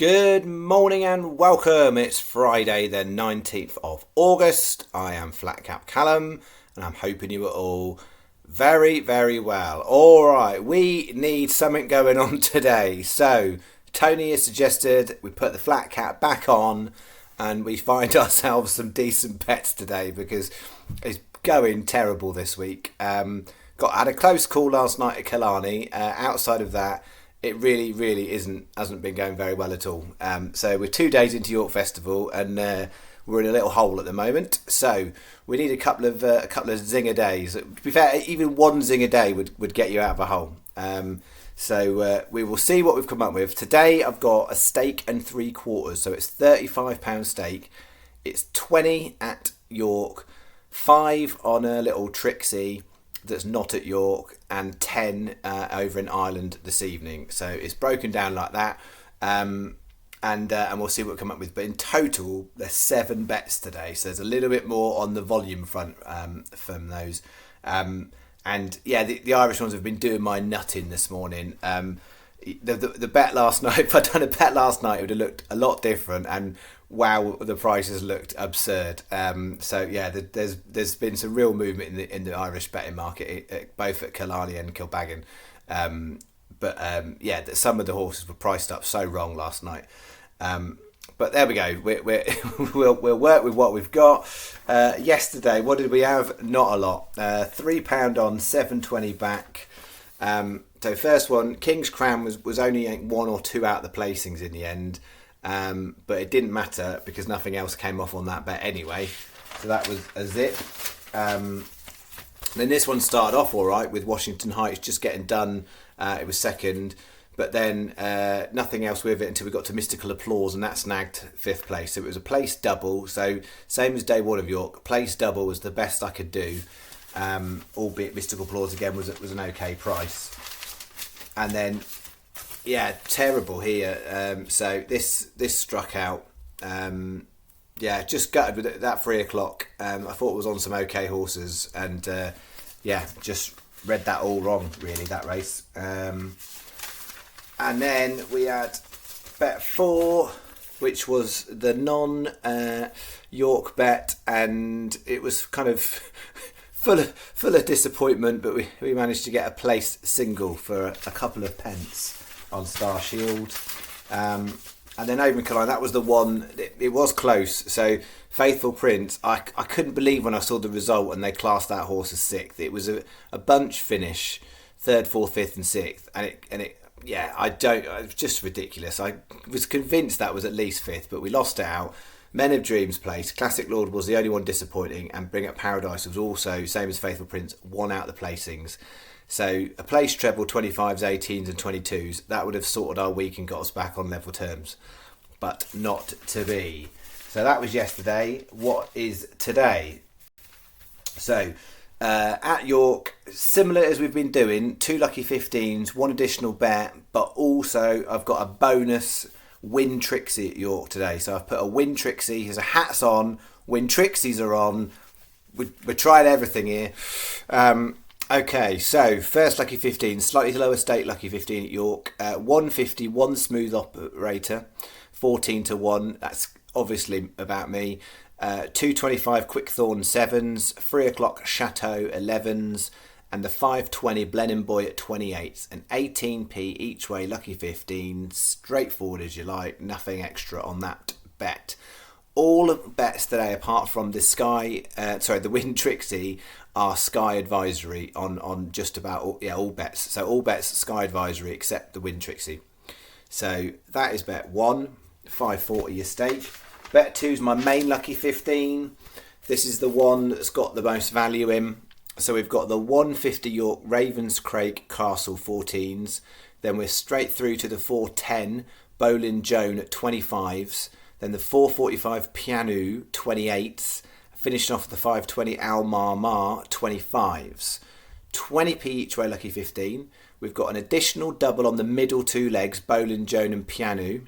Good morning and welcome. It's Friday the 19th of August. I am Flat Cap Callum and I'm hoping you are all very, very well. Alright, we need something going on today. So, Tony has suggested we put the Flat Cap back on and we find ourselves some decent bets today because it's going terrible this week. Had a close call last night at Killarney. Outside of that, it really hasn't been going very well at all. So we're 2 days into York Festival and we're in a little hole at the moment. So we need a couple of zinger days. To be fair, even one zinger day would get you out of a hole. So we will see what we've come up with. Today I've got a steak and 3/4. So it's £35 steak. It's 20 at York, 5 on a little Trixie that's not at York, and 10 over in Ireland this evening. So it's broken down like that, and we'll see what we come up with. But in total, there's 7 bets today, so there's a little bit more on the volume front from those. And yeah, the Irish ones have been doing my nutting this morning. The bet last night, if I'd done a bet last night, it would have looked a lot different, and wow, the prices looked absurd. So yeah, there's been some real movement in the Irish betting market, both at Killarney and Kilbeggan. Yeah, some of the horses were priced up so wrong last night. But there we go. We'll work with what we've got. Yesterday, what did we have? Not a lot. £3 on, 7.20 back. So first one, King's Crown was only 1 or 2 out of the placings in the end. But it didn't matter because nothing else came off on that bet anyway. So that was a zip. Then this one started off all right with Washington Heights just getting done. It was second. But then nothing else with it until we got to Mystical Applause, and that snagged 5th place. So it was a place double. So same as day one of York. Place double was the best I could do. Albeit Mystical Applause again was an okay price. And then, yeah, terrible here. So this struck out. Yeah, just gutted with it, that 3 o'clock. I thought it was on some okay horses, and yeah, just read that all wrong, really, that race. And then we had bet 4, which was the non-York bet, and it was kind of full of disappointment, but we managed to get a place single for a couple of pence on Star Shield. And then over in Carolina, that was the one, it was close. So Faithful Prince, I couldn't believe when I saw the result and they classed that horse as 6th. It was a bunch finish, 3rd, 4th, 5th and 6th, and it yeah, it was just ridiculous. I was convinced that was at least 5th, but we lost it out. Men of Dreams place, Classic Lord was the only one disappointing, and Bring Up Paradise was also, same as Faithful Prince, 1 out of the placings. So a place treble, 25s, 18s and 22s, that would have sorted our week and got us back on level terms. But not to be. So that was yesterday. What is today? So at York, similar as we've been doing, 2 lucky 15s, 1 additional bet, but also I've got a bonus Win Trixie at York today. So I've put a Win Trixie, there's a hats on, Win Trixies are on. We're trying everything here. Okay, so first lucky 15, slightly lower stake lucky 15 at York. 150, 1 smooth operator, 14 to 1. That's obviously about me. 225 Quick Thorn 7s, 3 o'clock Chateau 11s, and the 520 Blenheim Boy at 28s, and 18p each way lucky 15, straightforward as you like, nothing extra on that bet. All bets today, apart from the Win Trixie, are Sky Advisory on just about all bets. So all bets Sky Advisory except the Win Trixie. So that is bet 1, 540 your stake. Bet 2 is my main lucky 15. This is the one that's got the most value in. So we've got the 150 York Ravenscraig Castle 14s. Then we're straight through to the 410 Bolin Joan at 25s. Then the 445 Pianu 28s. Finishing off the 520 Al Mar 25s. 20p each way lucky 15. We've got an additional double on the middle 2 legs, Bolin Joan and Pianu.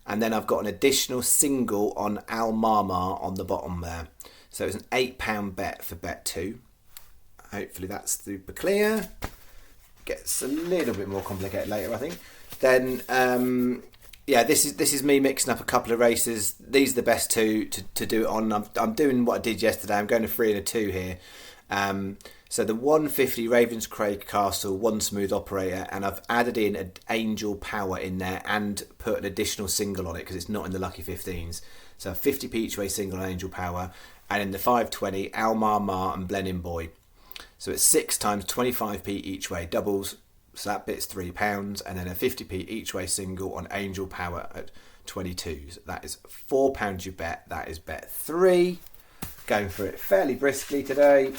And then I've got an additional single on Al Marmar on the bottom there. So it's an £8 bet for bet 2. Hopefully that's super clear. Gets a little bit more complicated later, I think. Then yeah, this is me mixing up a couple of races. These are the best two to do it on. I'm doing what I did yesterday. I'm going to 3 and a 2 here. So the 150 Ravenscraig Castle, one smooth operator, and I've added in an Angel Power in there and put an additional single on it because it's not in the lucky 15s. So a 50p each way single on Angel Power, and in the 520 Almar Mar and Blenheim Boy. So it's 6 times 25p each way doubles. So that bit's £3, and then a 50p each way single on Angel Power at 22s. That is £4 you bet. That is bet 3. Going for it fairly briskly today.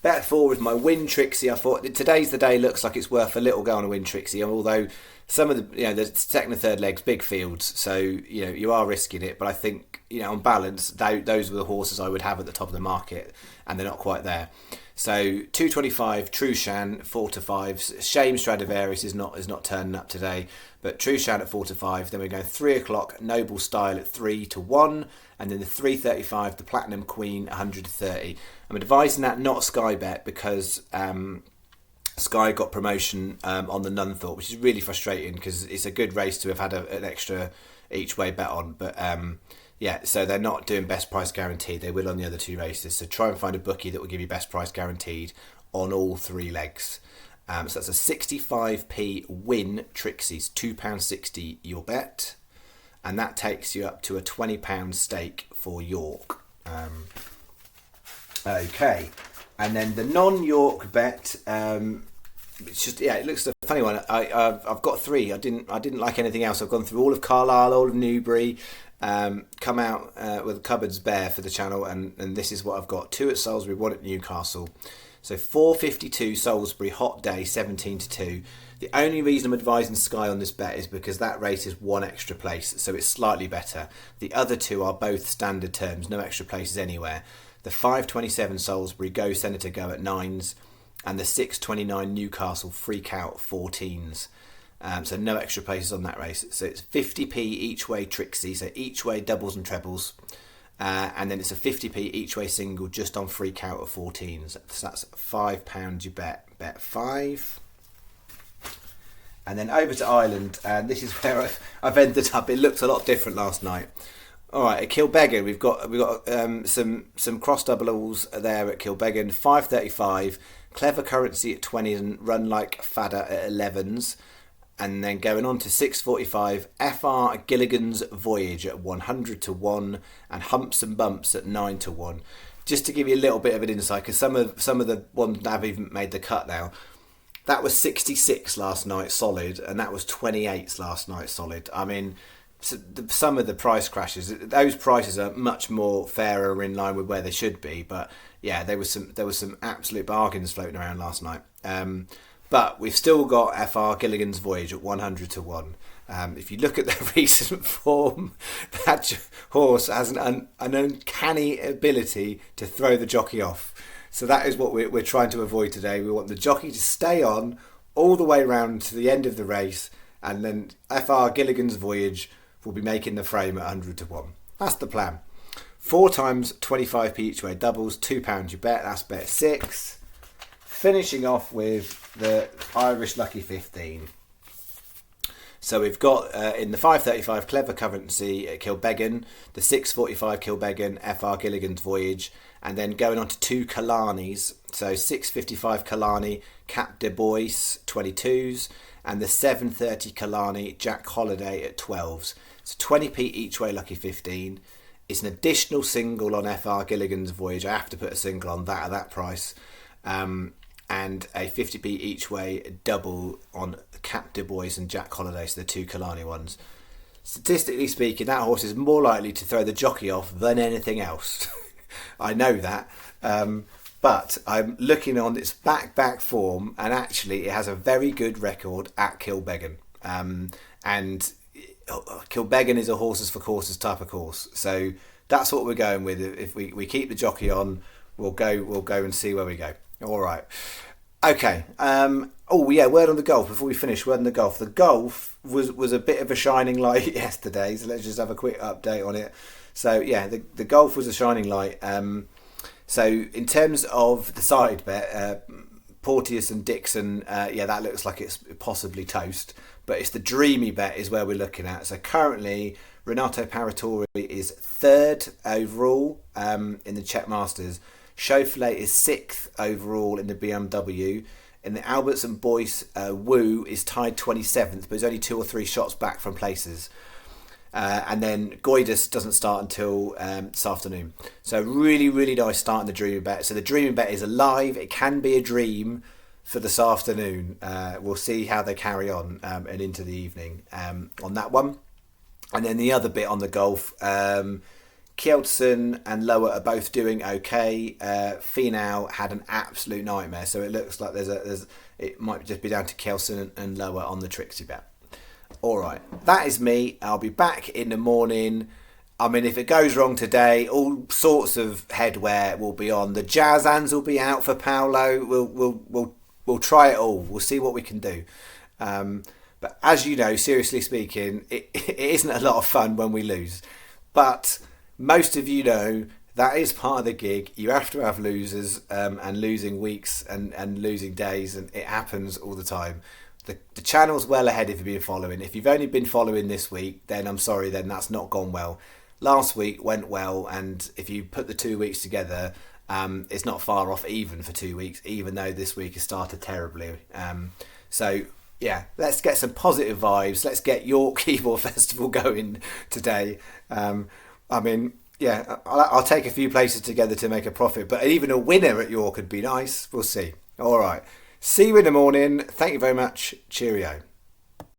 Bet 4 with my Win Trixie. I thought today's the day. Looks like it's worth a little go on a Win Trixie. Although some of the second and third legs, big fields, so you are risking it. But I think on balance, those were the horses I would have at the top of the market, and they're not quite there. So 225 Trushan 4 to 5. Shame Stradivarius is not turning up today, but Trushan at 4 to 5. Then we're going 3 o'clock Noble Style at 3 to 1, and then the 335 the Platinum Queen 130. I'm advising that not Sky Bet because Sky got promotion on the Nunthorpe, which is really frustrating because it's a good race to have had an extra each way bet on, but. Yeah, so they're not doing best price guaranteed. They will on the other 2 races. So try and find a bookie that will give you best price guaranteed on all 3 legs. So that's a 65p Win Trixies, £2.60 your bet. And that takes you up to a £20 stake for York. Okay. And then the non-York bet, it's just, it looks a funny one. I've got 3. I didn't like anything else. I've gone through all of Carlisle, all of Newbury. Come out with the cupboards bare for the channel, and this is what I've got: 2 at Salisbury, 1 at Newcastle. So 452 Salisbury, hot day, 17 to 2. The only reason I'm advising Sky on this bet is because that race is 1 extra place, so it's slightly better. The other 2 are both standard terms, no extra places anywhere. The 527 Salisbury, Go Senator Go at 9s, and the 629 Newcastle Freak Out 14s. So no extra places on that race. So it's 50p each way Trixie, so each way doubles and trebles. And then it's a 50p each way single just on Freak Out at 14s. So that's £5 you bet. Bet 5. And then over to Ireland, and this is where I've ended up. It looked a lot different last night. All right, at Kilbeggan, we've got some cross doubles there at Kilbeggan. 535, Clever Currency at 20s and Run Like Fadder at 11s. And then going on to 645, FR Gilligan's Voyage at 100 to 1 and Humps and Bumps at 9 to 1. Just to give you a little bit of an insight, because some of the ones that have even made the cut now. That was 66 last night solid, and that was 28 last night solid. I mean, some of the price crashes, those prices are much more fairer in line with where they should be. But yeah, there was some absolute bargains floating around last night. But we've still got FR Gilligan's Voyage at 100 to 1. If you look at the recent form, that horse has an uncanny ability to throw the jockey off. So that is what we're trying to avoid today. We want the jockey to stay on all the way round to the end of the race, and then FR Gilligan's Voyage will be making the frame at 100 to 1. That's the plan. 4 times 25p each way doubles, £2 you bet. That's bet 6. Finishing off with the Irish Lucky 15. So we've got in the 535 Clever Currency at Kilbeggan, the 645 Kilbeggan, FR Gilligan's Voyage, and then going on to 2 Killarneys. So 655 Killarney, Cap de Bois 22s, and the 730 Killarney, Jack Holiday at 12s. So 20p each way Lucky 15. It's an additional single on FR Gilligan's Voyage. I have to put a single on that at that price. And a 50p each way double on Cap de Bois and Jack Holiday, so the 2 Killarney ones. Statistically speaking, that horse is more likely to throw the jockey off than anything else. I know that. But I'm looking on its back form, and actually it has a very good record at Kilbeggan. And Kilbeggan is a horses for courses type of course. So that's what we're going with. If we keep the jockey on, we'll go and see where we go. All right. Okay. Word on the golf before we finish. Word on the golf. The golf was a bit of a shining light yesterday, so let's just have a quick update on it. So yeah, the golf was a shining light. So in terms of the side bet, Porteous and Dixon, that looks like it's possibly toast. But it's the dreamy bet is where we're looking at. So currently, Renato Paratori is third overall in the Czech Masters. Chauffelet is sixth overall in the BMW. In the Alberts and Boyce, Wu is tied 27th, but he's only 2 or 3 shots back from places. And then Goidas doesn't start until this afternoon. So really, really nice start in the dreamy bet. So the dreamy bet is alive. It can be a dream for this afternoon. We'll see how they carry on and into the evening on that one. And then the other bit on the golf, Kjeldsen and Lower are both doing okay. Finau had an absolute nightmare, so it looks like it might just be down to Kjeldsen and Lower on the Trixie bet. All right, that is me. I'll be back in the morning. I mean, if it goes wrong today, all sorts of headwear will be on. The jazz hands will be out for Paolo. We'll try it all. We'll see what we can do. But as you know, seriously speaking, it isn't a lot of fun when we lose. But most of you know that is part of the gig. You have to have losers and losing weeks and losing days, and it happens all the time. The channel's well ahead if you've been following. If you've only been following this week, then I'm sorry, then that's not gone well. Last week went well, and if you put the 2 weeks together, it's not far off even for 2 weeks, even though this week has started terribly. So yeah, let's get some positive vibes. Let's get York Keyboard Festival going today. I mean, yeah, I'll take a few places together to make a profit, but even a winner at York would be nice. We'll see. All right. See you in the morning. Thank you very much. Cheerio.